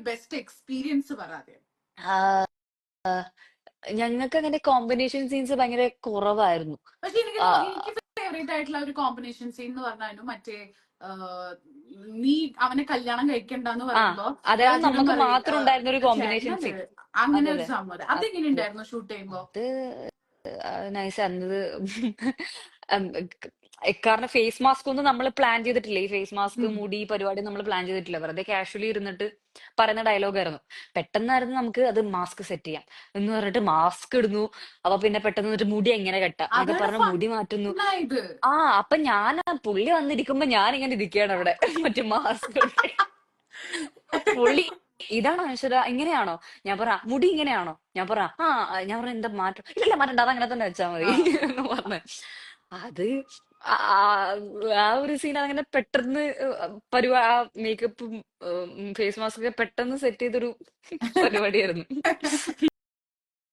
Best experience പറയാതെ. ഞങ്ങൾക്ക് അങ്ങനെ കോമ്പിനേഷൻ സീൻസ് ഭയങ്കര കുറവായിരുന്നു. പക്ഷെ ആ, എനിക്ക് ഫേവറേറ്റ് ആയിട്ടുള്ള ഒരു കോമ്പിനേഷൻ സീൻ എന്ന് പറഞ്ഞാലും മറ്റേ നീ അവനെ കല്യാണം കഴിക്കണ്ടെന്ന് ആ പറയുമ്പോ അതായത് രാജീവൻ നമുക്ക് പറയും മാത്രം ഉണ്ടായിരുന്ന ഒരു കോമ്പിനേഷൻ ചേട്ടനല്ലേ, സീൻ. അങ്ങനെ അതെ ഒരു അതെ സംഭവം. അതെങ്ങനെ അതെ. ഉണ്ടായിരുന്നു ഷൂട്ട് ചെയ്യുമ്പോ? അത് നൈസ് അന്നത്. ഉം, കാരണം ഫേസ് മാസ്ക് ഒന്നും നമ്മൾ പ്ലാൻ ചെയ്തിട്ടില്ല. ഈ ഫേസ് മാസ്ക് മുടി പരിപാടി നമ്മൾ പ്ലാൻ ചെയ്തിട്ടില്ല. വെറുതെ കാഷ്വലി ഇരുന്നിട്ട് പറയുന്ന ഡയലോഗ് ആയിരുന്നു. പെട്ടെന്നായിരുന്നു നമുക്ക് അത് മാസ്ക് സെറ്റ് ചെയ്യാം എന്ന് പറഞ്ഞിട്ട് മാസ്ക് ഇടുന്നു. അപ്പൊ പിന്നെ പെട്ടെന്ന് എന്നിട്ട് മുടി എങ്ങനെ കെട്ടാം എന്നൊക്കെ അതാണ് പറഞ്ഞ് മുടി മാറ്റുന്നു. ഫണ്ണായത്. ആ അപ്പൊ ഞാൻ പുള്ളി വന്നിരിക്കുമ്പോ ഞാൻ ഇങ്ങനെ ഇരിക്കുകയാണ് അവിടെ മറ്റേ മാസ്ക്. പുള്ളി ഇതാണോ അനശ്വര ഇങ്ങനെയാണോ? ഞാൻ പറ മുടി ഇങ്ങനെയാണോ? ഞാൻ പറ ഞാൻ പറഞ്ഞ എന്താ മാറ്റം? ഇല്ല മാറ്റണ്ട അത് അങ്ങനെ തന്നെ വെച്ചാ മതി ആ എന്ന് പറഞ്ഞ് അത് ആ ആ ഒരു സീൻ അങ്ങനെ പെട്ടെന്ന് ആ മേക്കപ്പും ഫേസ് മാസ്ക് ഒക്കെ പെട്ടെന്ന് സെറ്റ് ചെയ്തൊരു പരിപാടിയായിരുന്നു.